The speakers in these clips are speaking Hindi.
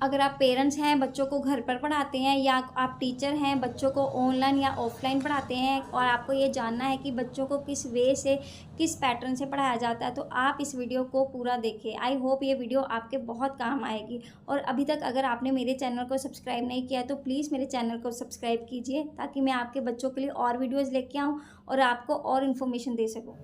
अगर आप पेरेंट्स हैं, बच्चों को घर पर पढ़ाते हैं, या आप टीचर हैं, बच्चों को ऑनलाइन या ऑफलाइन पढ़ाते हैं और आपको ये जानना है कि बच्चों को किस वे से, किस पैटर्न से पढ़ाया जाता है, तो आप इस वीडियो को पूरा देखें। आई होप ये वीडियो आपके बहुत काम आएगी। और अभी तक अगर आपने मेरे चैनल को सब्सक्राइब नहीं किया है तो प्लीज़ मेरे चैनल को सब्सक्राइब कीजिए, ताकि मैं आपके बच्चों के लिए और वीडियोज़ लेके आऊँ और आपको और इन्फॉर्मेशन दे सकूँ।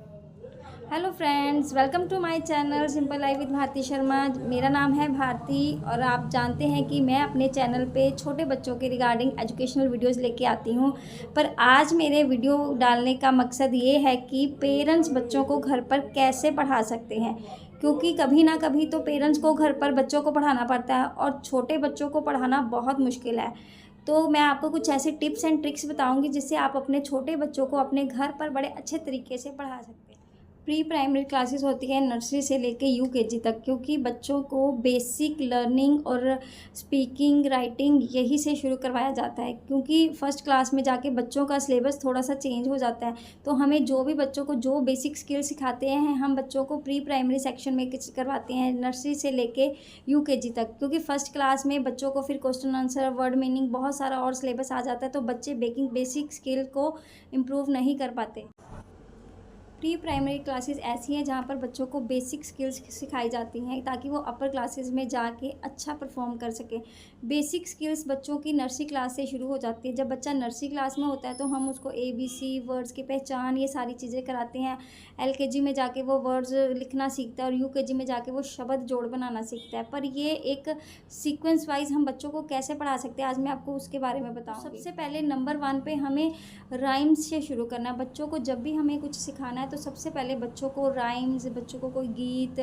Hello friends, welcome to my channel simple life with Bharti Sharma. मेरा नाम है भारती और आप जानते हैं कि मैं अपने चैनल पे छोटे बच्चों के रिगार्डिंग एजुकेशनल वीडियोस लेके आती हूँ। पर आज मेरे वीडियो डालने का मकसद ये है कि पेरेंट्स बच्चों को घर पर कैसे पढ़ा सकते हैं, क्योंकि कभी ना कभी तो पेरेंट्स को घर पर बच्चों को पढ़ाना पड़ता है और छोटे बच्चों को पढ़ाना बहुत मुश्किल है। तो मैं आपको कुछ ऐसे टिप्स एंड ट्रिक्स बताऊंगी जिससे आप अपने छोटे बच्चों को अपने घर पर बड़े अच्छे तरीके से पढ़ा सकते हैं। प्री प्राइमरी क्लासेस होती है नर्सरी से लेके यूकेजी तक, क्योंकि बच्चों को बेसिक लर्निंग और स्पीकिंग राइटिंग यही से शुरू करवाया जाता है। क्योंकि फर्स्ट क्लास में जाके बच्चों का सिलेबस थोड़ा सा चेंज हो जाता है, तो हमें जो भी बच्चों को जो बेसिक स्किल सिखाते हैं हम बच्चों को प्री प्राइमरी सेक्शन में करवाते हैं, नर्सरी से लेके यूकेजी तक। क्योंकि फर्स्ट क्लास में बच्चों को फिर क्वेश्चन आंसर, वर्ड मीनिंग, बहुत सारा और सिलेबस आ जाता है, तो बच्चे बेसिक स्किल को इम्प्रूव नहीं कर पाते। प्री प्राइमरी क्लासेस ऐसी हैं जहाँ पर बच्चों को बेसिक स्किल्स सिखाई जाती हैं ताकि वो अपर क्लासेस में जाके अच्छा परफॉर्म कर सकें। बेसिक स्किल्स बच्चों की नर्सरी क्लास से शुरू हो जाती है। जब बच्चा नर्सरी क्लास में होता है तो हम उसको ABC, वर्ड्स की पहचान, ये सारी चीज़ें कराते हैं। LKG में जाके वो वर्ड्स लिखना सीखता है और UKG में जाके वो शब्द जोड़ बनाना सीखता है। पर ये एक सीक्वेंस वाइज हम बच्चों को कैसे पढ़ा सकते हैं, आज मैं आपको उसके बारे में बताऊँगी। सबसे पहले नंबर 1 पे हमें राइम्स से शुरू करना है। बच्चों को जब भी हमें कुछ सिखाना है तो सबसे पहले बच्चों को राइम्स, बच्चों को कोई गीत,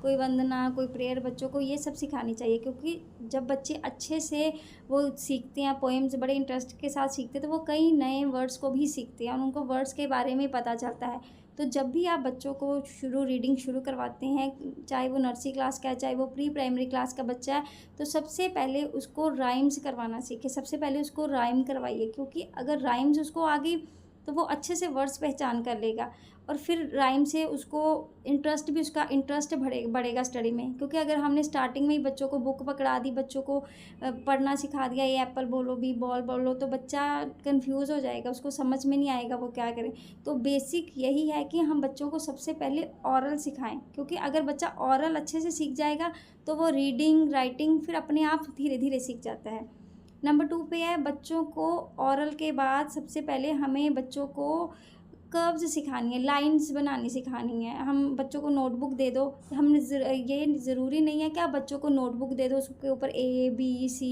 कोई वंदना, कोई प्रेयर, बच्चों को ये सब सिखानी चाहिए। क्योंकि जब बच्चे अच्छे से वो सीखते हैं, पोएम्स बड़े इंटरेस्ट के साथ सीखते हैं, तो वो कई नए वर्ड्स को भी सीखते हैं और उनको वर्ड्स के बारे में पता चलता है। तो जब भी आप बच्चों को रीडिंग शुरू करवाते हैं, चाहे वो नर्सरी क्लास का है, चाहे वो प्री प्राइमरी क्लास का बच्चा है, तो सबसे पहले उसको राइम्स करवाना सीखे। सबसे पहले उसको राइम करवाइए, क्योंकि अगर राइम्स उसको आ गई तो वो अच्छे से वर्ड्स पहचान कर लेगा और फिर राइम से उसको उसका इंटरेस्ट बढ़ेगा स्टडी में। क्योंकि अगर हमने स्टार्टिंग में ही बच्चों को बुक पकड़ा दी, बच्चों को पढ़ना सिखा दिया, ये एप्पल बोलो, बी बॉल बोलो, तो बच्चा कंफ्यूज हो जाएगा, उसको समझ में नहीं आएगा वो क्या करे। तो बेसिक यही है कि हम बच्चों को सबसे पहले ऑरल सिखाएं, क्योंकि अगर बच्चा ऑरल अच्छे से सीख जाएगा तो वो रीडिंग राइटिंग फिर अपने आप धीरे धीरे सीख जाता है। नंबर 2 पे है बच्चों को ऑरल के बाद सबसे पहले हमें बच्चों को कर्व्स सिखानी है, लाइंस बनानी सिखानी है। हम बच्चों को नोटबुक दे दो, ये ज़रूरी नहीं है कि आप बच्चों को नोटबुक दे दो उसके ऊपर ABC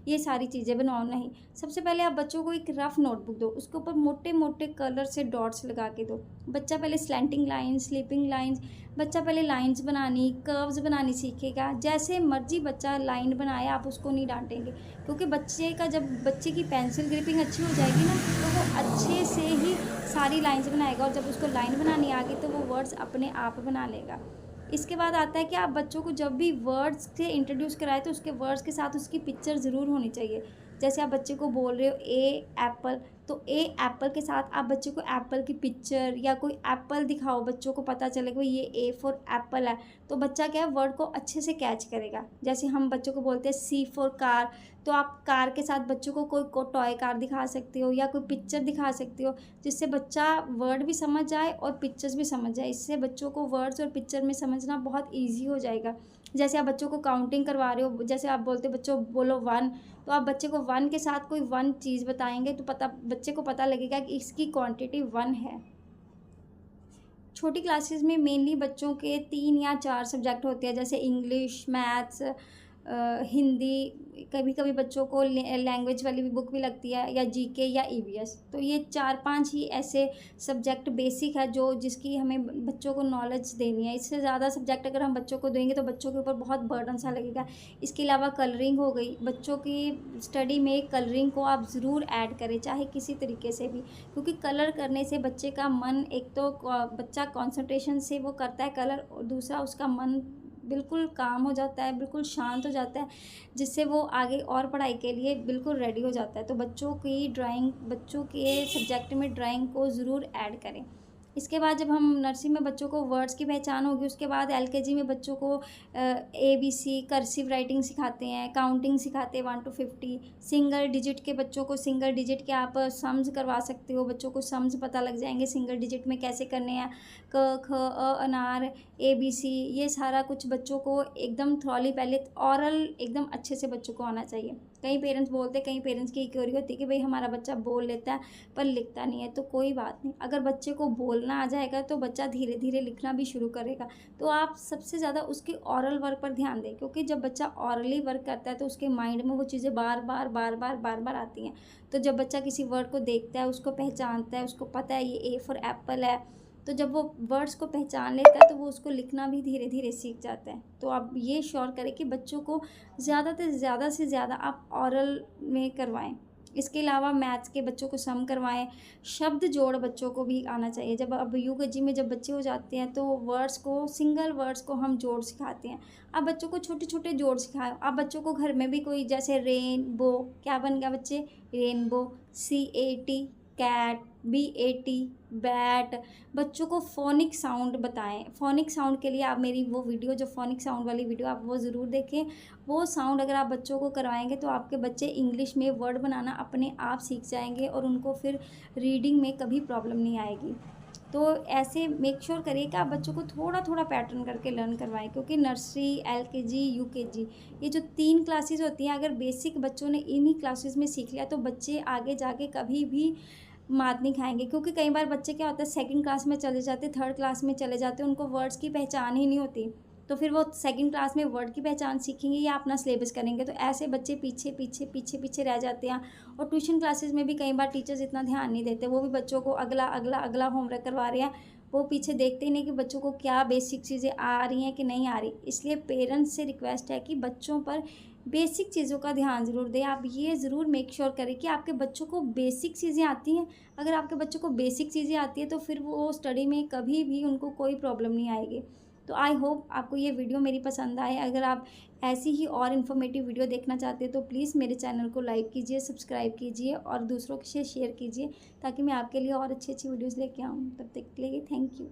ये सारी चीज़ें बनाओ, नहीं। सबसे पहले आप बच्चों को एक रफ़ नोटबुक दो, उसके ऊपर मोटे मोटे कलर से डॉट्स लगा के दो। बच्चा पहले स्लैंटिंग लाइन्स, स्लीपिंग लाइन्स, बच्चा पहले लाइन्स बनानी, कर्व्स बनानी सीखेगा। जैसे मर्जी बच्चा लाइन बनाए, आप उसको नहीं डांटेंगे, क्योंकि जब बच्चे की पेंसिल ग्रिपिंग अच्छी हो जाएगी ना, तो वो अच्छे से ही सारी लाइन्स बनाएगा और जब उसको लाइन बनानी आ गई तो वो वर्ड्स अपने आप बना लेगा। इसके बाद आता है कि आप बच्चों को जब भी वर्ड्स से इंट्रोड्यूस कराए तो उसके वर्ड्स के साथ उसकी पिक्चर ज़रूर होनी चाहिए। जैसे आप बच्चे को बोल रहे हो एप्पल, तो एप्पल के साथ आप बच्चे को एप्पल की पिक्चर या कोई एप्पल दिखाओ, बच्चों को पता चले कि ये A फॉर एप्पल है, तो बच्चा क्या है वर्ड को अच्छे से कैच करेगा। जैसे हम बच्चों को बोलते हैं C फॉर कार, तो आप कार के साथ बच्चों को कोई टॉय कार दिखा सकते हो या कोई पिक्चर दिखा सकते हो, जिससे बच्चा वर्ड भी समझ जाए और पिक्चर्स भी समझ जाए। इससे बच्चों को वर्ड्स और पिक्चर में समझना बहुत ईजी हो जाएगा। जैसे आप बच्चों को काउंटिंग करवा रहे हो, जैसे आप बोलते हो बच्चों बोलो 1, तो आप बच्चे को 1 के साथ कोई 1 चीज़ बताएंगे तो बच्चे को पता लगेगा कि इसकी क्वांटिटी 1 है। छोटी क्लासेस में मेनली बच्चों के 3 या 4 सब्जेक्ट होते हैं, जैसे इंग्लिश, मैथ्स, हिंदी, कभी कभी बच्चों को लैंग्वेज वाली भी बुक भी लगती है, या GK या EVS। तो ये 4-5 ही ऐसे सब्जेक्ट बेसिक है जिसकी हमें बच्चों को नॉलेज देनी है। इससे ज़्यादा सब्जेक्ट अगर हम बच्चों को देंगे तो बच्चों के ऊपर बहुत बर्डन सा लगेगा। इसके अलावा कलरिंग हो गई, बच्चों की स्टडी में कलरिंग को आप ज़रूर ऐड करें, चाहे किसी तरीके से भी, क्योंकि कलर करने से बच्चे का मन, एक तो बच्चा कॉन्सेंट्रेशन से वो करता है कलर, और दूसरा उसका मन बिल्कुल काम हो जाता है, बिल्कुल शांत हो जाता है, जिससे वो आगे और पढ़ाई के लिए बिल्कुल रेडी हो जाता है। तो बच्चों के सब्जेक्ट में ड्राइंग को ज़रूर ऐड करें। इसके बाद जब हम नर्सरी में बच्चों को वर्ड्स की पहचान होगी, उसके बाद एलकेजी में बच्चों को ABC कर्सिव राइटिंग सिखाते हैं, काउंटिंग सिखाते हैं 1 to 50। सिंगल डिजिट के बच्चों को सिंगल डिजिट के आप सम्स करवा सकते हो, बच्चों को सम्स पता लग जाएंगे सिंगल डिजिट में कैसे करने हैं। क ख अनार ABC, ये सारा कुछ बच्चों को एकदम थ्रॉली पहले ऑरल एकदम अच्छे से बच्चों को आना चाहिए। कई पेरेंट्स बोलते हैं, कई पेरेंट्स की क्योरी होती है कि भाई हमारा बच्चा बोल लेता है पर लिखता नहीं है। तो कोई बात नहीं, अगर बच्चे को बोलना आ जाएगा तो बच्चा धीरे धीरे लिखना भी शुरू करेगा। तो आप सबसे ज़्यादा उसके ऑरल वर्क पर ध्यान दें, क्योंकि जब बच्चा ऑरली वर्क करता है तो उसके माइंड में वो चीज़ें बार बार आती हैं। तो जब बच्चा किसी वर्ड को देखता है, उसको पहचानता है, उसको पता है ये A फॉर एप्पल है, तो जब वो वर्ड्स को पहचान लेता है तो वो उसको लिखना भी धीरे धीरे सीख जाता है। तो आप ये श्योर करें कि बच्चों को ज़्यादा से ज़्यादा आप ऑरल में करवाएं। इसके अलावा मैथ्स के बच्चों को सम करवाएं। शब्द जोड़ बच्चों को भी आना चाहिए। जब अब UKG में जब बच्चे हो जाते हैं तो वर्ड्स को, सिंगल वर्ड्स को हम जोड़ सिखाते हैं। आप बच्चों को छोटे छोटे जोड़ सिखाएं। आप बच्चों को घर में भी कोई, जैसे रेनबो, क्या बन गया बच्चे, rainbow, CAT cat, BAT bat. बच्चों को फोनिक साउंड बताएं। फोनिक साउंड के लिए आप मेरी वो वीडियो, जो फोनिक साउंड वाली वीडियो, आप वो ज़रूर देखें। वो साउंड अगर आप बच्चों को करवाएंगे तो आपके बच्चे इंग्लिश में वर्ड बनाना अपने आप सीख जाएंगे और उनको फिर रीडिंग में कभी प्रॉब्लम नहीं आएगी। तो ऐसे मेक श्योर करिए कि आप बच्चों को थोड़ा थोड़ा पैटर्न करके लर्न करवाएं, क्योंकि नर्सरी, LKG, UKG, ये जो 3 क्लासेस होती हैं, अगर बेसिक बच्चों ने इन्हीं क्लासेस में सीख लिया तो बच्चे आगे जाके कभी भी मात नहीं खाएंगे। क्योंकि कई बार बच्चे क्या होता है, सेकंड क्लास में चले जाते, थर्ड क्लास में चले जाते, उनको वर्ड्स की पहचान ही नहीं होती। तो फिर वो सेकंड क्लास में वर्ड की पहचान सीखेंगे या अपना सिलेबस करेंगे, तो ऐसे बच्चे पीछे रह जाते हैं। और ट्यूशन क्लासेस में भी कई बार टीचर्स इतना ध्यान नहीं देते, वो भी बच्चों को अगला होमवर्क करवा रहे हैं, वो पीछे देखते ही नहीं कि बच्चों को क्या बेसिक चीज़ें आ रही हैं कि नहीं आ रही। इसलिए पेरेंट्स से रिक्वेस्ट है कि बच्चों पर बेसिक चीज़ों का ध्यान ज़रूर दें। आप ये ज़रूर मेक श्योर करें कि आपके बच्चों को बेसिक चीज़ें आती हैं। अगर आपके बच्चों को बेसिक चीज़ें आती है तो फिर वो स्टडी में कभी भी उनको कोई प्रॉब्लम नहीं आएगी। तो आई होप आपको ये वीडियो मेरी पसंद आए। अगर आप ऐसी ही और इन्फॉर्मेटिव वीडियो देखना चाहते हैं तो प्लीज़ मेरे चैनल को लाइक कीजिए, सब्सक्राइब कीजिए और दूसरों के साथ शेयर कीजिए, ताकि मैं आपके लिए और अच्छी वीडियोज़ लेके आऊँ। तब तक के लिए थैंक यू।